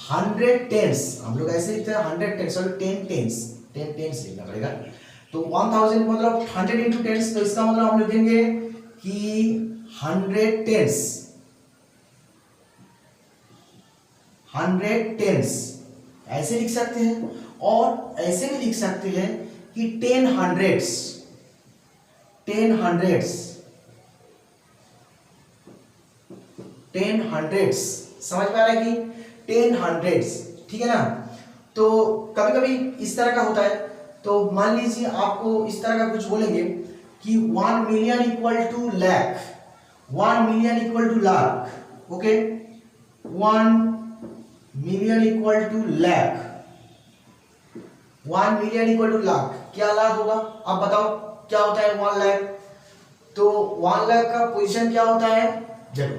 100 टेंस हम लोग ऐसे लिखते हैं 100 टेंस और 10 टेंस लिखना पड़ेगा। तो 1000 मतलब 100 इंटू टेंस, तो इसका मतलब हम लिखेंगे कि 100 टेंस ऐसे लिख सकते हैं। और ऐसे भी लिख सकते हैं कि 10 हंड्रेड्स समझ में आ रहा है कि 10 हंड्रेड्स, ठीक है ना। तो कभी कभी इस तरह का होता है। तो मान लीजिए आपको इस तरह का कुछ बोलेंगे कि 1 million equal to lakh, 1 million equal to lakh, okay 1 million equal to lakh, 1 million equal to lakh, क्या लाख होगा आप बताओ क्या होता है 1 लाख। तो 1 लाख का पोजीशन क्या होता है, देखो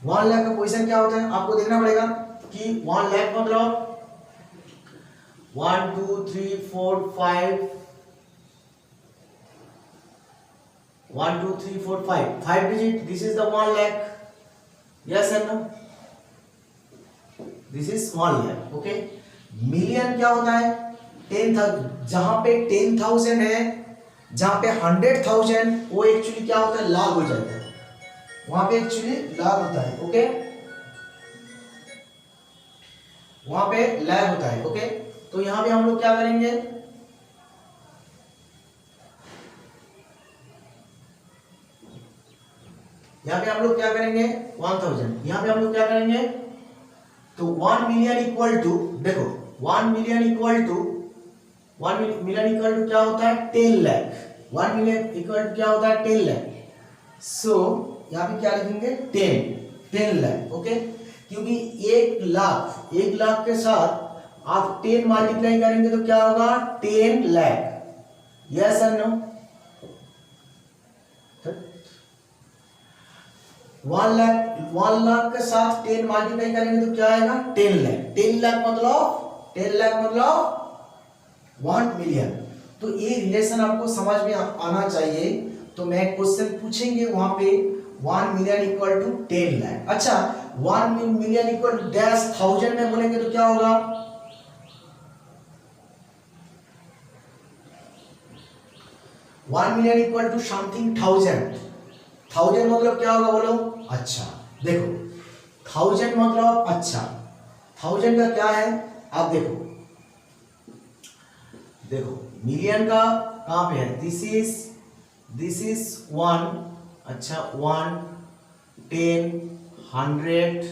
1 लाख का पोजीशन क्या होता है आपको देखना पड़ेगा कि 1 लाख मतलब 1 2 3 4 5 1 2 3 4 5 digit, this is the 1 lakh, yes or no, this is 1 lakh, okay. Million क्या होता है 10,000, जहां पे 10,000 है, जहां पे 100,000 वो एक्चुअली क्या होता है लाख हो जाता है, वहां पे एक्चुअली लाख होता है, ओके वहां पे लाख होता है, ओके। तो यहां पे हम लोग क्या करेंगे, यहाँ पे हम लोग क्या करेंगे 1000, यहाँ पे हम लोग क्या करेंगे, तो 1 मिलियन इक्वल टू, देखो 1 मिलियन इक्वल टू क्या होता है 10 लाख, 1 मिलियन इक्वल टू क्या होता है 10 लाख। सो यहाँ पे क्या लिखेंगे 10 लाख, ओके। क्योंकि 1 लाख के साथ आप 10 मल्टीप्लाई करेंगे तो क्या होगा 10 लाख, यस और नो। 1 लाख के साथ 10 मल्टीप्लाई करेंगे तो क्या आएगा 10 लाख, 10 लाख मतलब 1 मिलियन। तो ये रिलेशन आपको समझ में आना चाहिए। तो मैं क्वेश्चन पूछेंगे वहां पे 1 मिलियन इक्वल टू 10 लाख। अच्छा 1 मिलियन इक्वल टू डैश 1000 में बोलेंगे तो क्या होगा 1 मिलियन इक्वल टू समथिंग 1000 मतलब क्या होगा बोलो। अच्छा देखो 1000 मतलब, अच्छा 1000 का क्या है आप देखो मिलियन का कहां पे है, दिस इज 1, अच्छा 1 10 100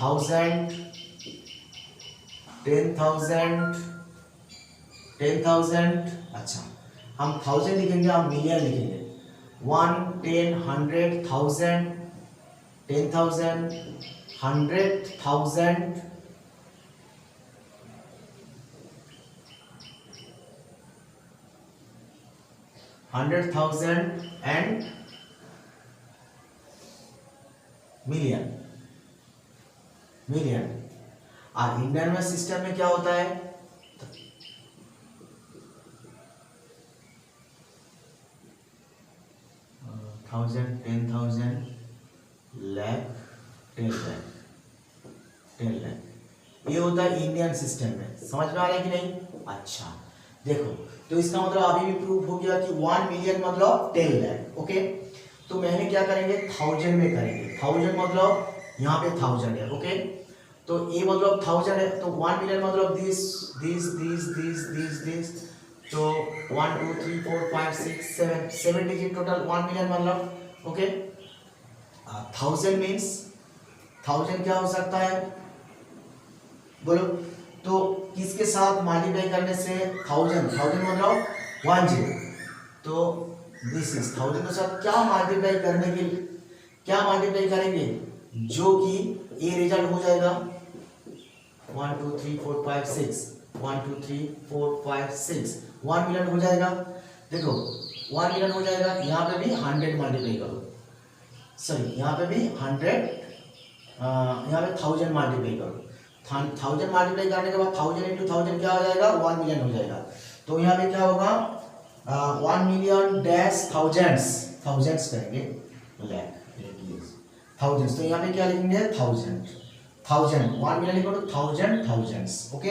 1000 10,000। अच्छा हम 1000 लिखेंगे, हम मिलियन लिखेंगे 1 10 100 1000 10,000 100,000 100,000 and मिलियन, मिलियन। और इंडियन में सिस्टम में क्या होता है, 1000, 10,000, लाख, 10 लाख, 10 लाख। ये होता है इंडियन सिस्टम में। समझ में आ रहा है कि नहीं? अच्छा देखो, तो इसका मतलब अभी भी प्रूफ हो गया कि 1 मिलियन मतलब 10 लाख। ओके, तो मैंने क्या करेंगे, 1000 में करेंगे। 1000 मतलब यहाँ पे 1000 है। ओके, तो ये मतलब 1000 है, तो 1 मिलियन मतलब दिस, तो 1 2 3 4 5 6 7 डिजिट टोटल 1 मिलियन मतलब। ओके, 1000 मीन्स 1000 क्या हो सकता है बोलो, तो किसके साथ मल्टीप्लाई करने से 1000 मतलब 10, तो दिस इज 1000 के साथ क्या मल्टीप्लाई करने के, क्या मल्टीप्लाई करेंगे, जो कि ये रिजल्ट हो जाएगा 1 2 3 4 5 6, 1 2 3 4 5 6, 1 मिलियन हो जाएगा। देखो 1 मिलियन हो जाएगा, यहाँ पे भी 100 मल्टीप्लाई करो, सॉरी यहाँ पे भी 100, यहाँ पे 1000 मल्टीप्लाई करो। 1000 मल्टीप्लाई करने के बाद 1000 इंटू 1000 क्या हो जाएगा, 1 मिलियन हो जाएगा। तो यहाँ पे क्या होगा, 1 मिलियन डैश थाउजेंड्स करेंगे, लाख थाउजेंड्स, तो यहाँ पे क्या लिखेंगे 1000, 1 million equal to 1000 thousands. Okay,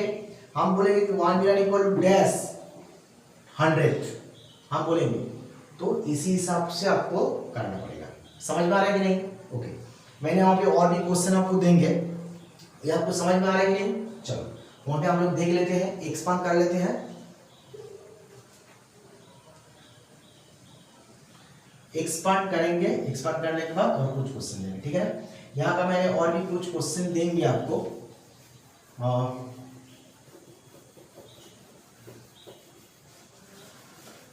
हम बोलेंगे कि 1 मिलियन इक्वल टू डैश 100, हम बोलेंगे, तो इसी हिसाब से आपको करना पड़ेगा। समझ में आ रहा है कि नहीं? ओके, मैंने वहाँ पे और भी क्वेश्चन आपको देंगे, ये आपको समझ में आ रहा है कि नहीं? चलो वहाँ पे हम लोग देख लेते हैं, एक्सपांड कर लेते हैं। एक्सपांड करेंगे, एक्सपांड करने के बाद और कुछ क्वेश्चन देंगे, ठीक है। यहाँ का मैंने और भी कुछ क्वेश्चन देंगे आपको,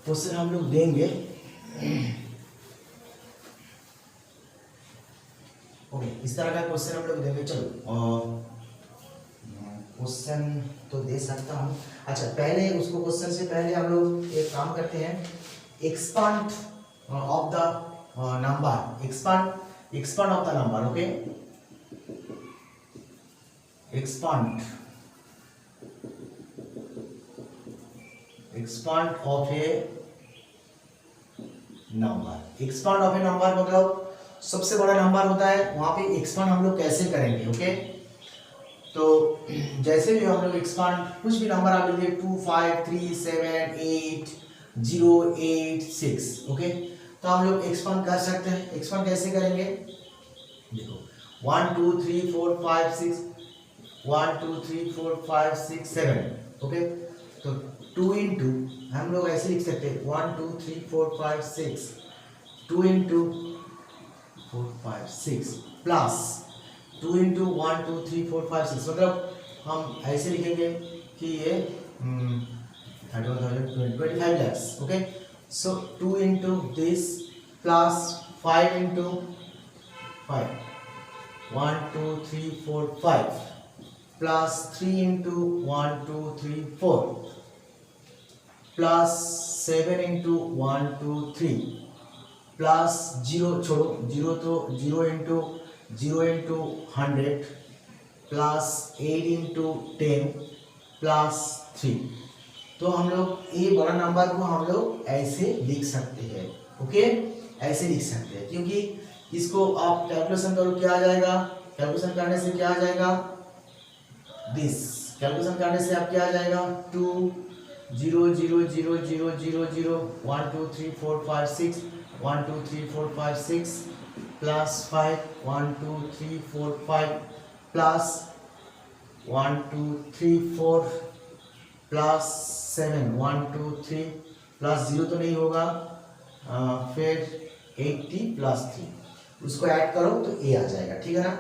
क्वेश्चन हम लोग देंगे। ओके, इस तरह का क्वेश्चन हम लोग देंगे। चलो क्वेश्चन तो दे सकता हूँ। अच्छा, पहले उसको क्वेश्चन से पहले हम लोग एक काम करते हैं, expand of the number, expand of the number. Okay, expand of A number. Expand of A number मतलब सबसे बड़ा नंबर होता है, वहां पे एक्सपांड हम लोग कैसे करेंगे। ओके, तो जैसे भी हम लोग एक्सपांड, कुछ भी नंबर आप लीजिए 2 5 3 7 8 0 8 6। ओके, तो हम लोग एक्सपांड कर सकते हैं। एक्सपांड कैसे करेंगे, देखो 1 2 3 4 5 6, 1 2 3 4 5 6 7। ओके, तो 2 इंटू हम लोग ऐसे लिख सकते हैं 1 2 3 4 5 6, 2 इंटू 4 5 6 प्लस 2 इंटू 1 2 3 4 5 6, मतलब हम ऐसे लिखेंगे कि ये 25 lakhs। Okay, so 2 into this plus 5 into 5, 1 2 3 4 5 plus 3 into 1 2 3 4 plus 7 into 1 2 3 plus 0, छोड़ो 0, तो 0 इंटू 100 प्लस 8 इंटू 10 प्लस 3। तो हम लोग ये बड़ा नंबर को हम लोग ऐसे लिख सकते हैं। ओके, ऐसे लिख सकते हैं, क्योंकि इसको आप कैलकुलेशन करो, क्या आ जाएगा, कैलकुलेशन करने से क्या आ जाएगा, दिस, कैलकुलेशन करने से आप क्या आ जाएगा 2 0 0 0 0 0 0 1 2 3 4 5 6 1 2 3 4 5 6 प्लस 5 1 2 3 4 5 प्लस 1 2 3 4 प्लस 7 1 2 3 प्लस 0 तो नहीं होगा, फिर 80 प्लस 3, उसको ऐड करो तो ए आ जाएगा, ठीक है ना।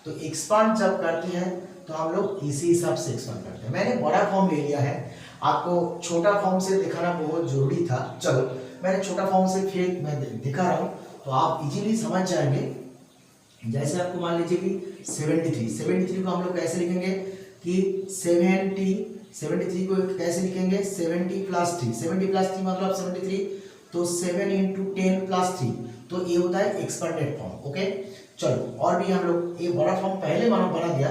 तो एक्सपांड जब करते हैं तो हम लोग इसी हिसाब से एक्सपांड करते हैं। मैंने बड़ा फॉर्म ले लिया है, आपको छोटा फॉर्म से दिखाना बहुत जरूरी था। चलो मैंने छोटा फॉर्म से फिर मैं दिखा रहा हूँ, तो आप इजीली समझ जाएंगे। जैसे आपको मान लीजिए कि 73 को हम लोग कैसे लिखेंगे कि 73 को कैसे लिखेंगे, 70 प्लस 3, 70 प्लस 3 मतलब 73, तो 7 इंटू 10 प्लस 3, तो ये होता है एक्सपांडेड फॉर्म। ओके, चलो और भी हम लोग एक बड़ा फॉर्म पहले बना दिया,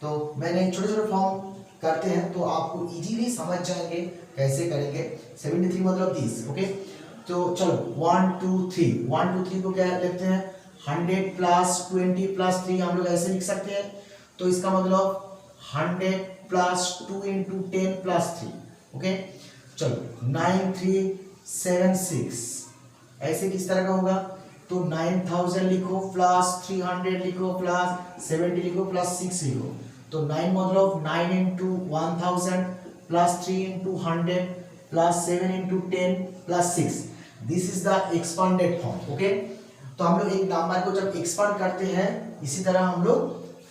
तो मैंने छोटे छोटे फॉर्म करते हैं तो आपको इजीली समझ जाएंगे कैसे करेंगे। 73 मतलब 30, ओके। तो चलो 1 2 3, 1 2 3 को क्या लिखते हैं, 100 प्लस 20 प्लस 3 हम लोग ऐसे लिख सकते हैं। तो इसका मतलब 100 प्लस 2 इंटू 10 प्लस 3, ओके। चलो 9 3 7 6, ऐसे किस तरह का होगा, तो 9000 लिखो प्लस 300 लिखो प्लस 70 लिखो प्लस 6 लिखो। तो 9 मतलब 9 into 1000 plus 3 into 100 plus 7 into 10 plus 6, this is the expanded form, okay. तो हम लोग एक नंबर को जब एक्सपांड करते हैं इसी तरह हम लोग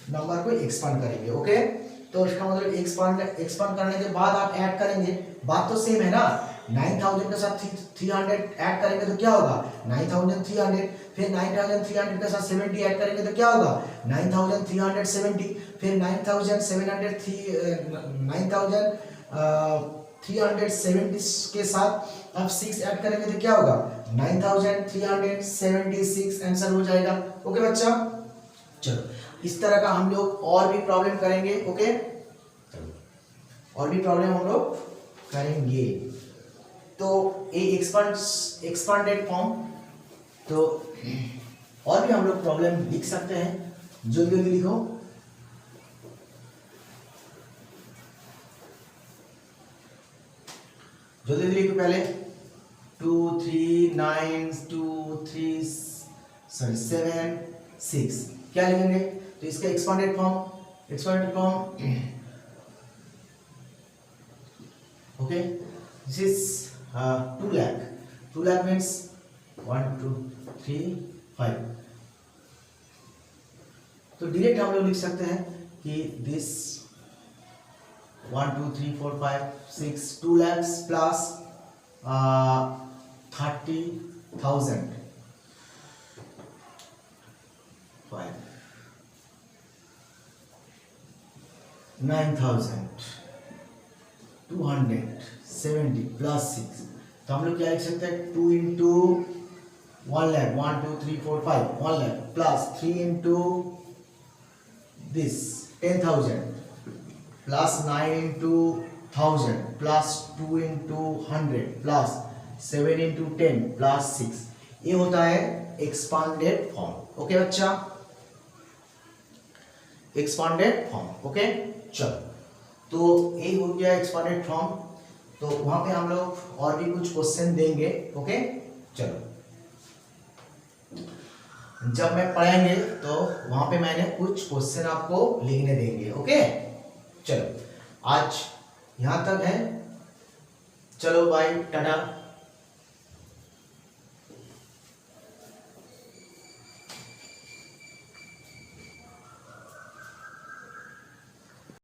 नंबर को एक्सपांड करेंगे, ओके। तो इसका मतलब एक्सपांड करने के बाद आप ऐड करेंगे, बात तो सेम है ना। 9000 के साथ 300 ऐड करेंगे तो क्या होगा 9300, फिर 9300 के साथ 70 ऐड करेंगे तो क्या होगा 9370, फिर 9370 के साथ अब 6 ऐड करेंगे तो क्या होगा 9376 आंसर हो जाएगा, ओके बच्चा। चलो इस तरह का हम लोग और भी प्रॉब्लम करेंगे, ओके। और भी प्रॉब्लम हम लोग करेंगे। तो ये एक्सपांडेड फॉर्म, तो और भी हम लोग प्रॉब्लम लिख सकते हैं, जल्दी जल्दी लिखो। जल्दी लिखो पहले 2 3 9 2 3 7 6 क्या लिखेंगे, तो इसका expanded form okay, this is 2 lakh, 2 lakh means 1 2 3 5। तो डायरेक्ट हम लोग लिख सकते हैं कि दिस 1 2 3 4 5 6 2 lakhs प्लस 30,000 5 9270 प्लस 6। तो हम लोग क्या लिख सकते हैं 2 into 1 lakh 1 2 3 4 5 1 lakh plus 3 into this 10,000 plus 9 into 1000 plus 2 into 100 plus 7 into 10 plus 6, ये होता है एक्सपांडेड फॉर्म, ओके बच्चा, एक्सपांडेड फॉर्म, ओके। चलो तो ये हो गया एक्सपांडेड फॉर्म। तो वहां पे हम लोग और भी कुछ क्वेश्चन देंगे, ओके। चलो जब मैं पढ़ाएंगे तो वहां पे मैंने कुछ क्वेश्चन आपको लिखने देंगे, ओके। चलो आज यहां तक है, चलो बाय टाटा।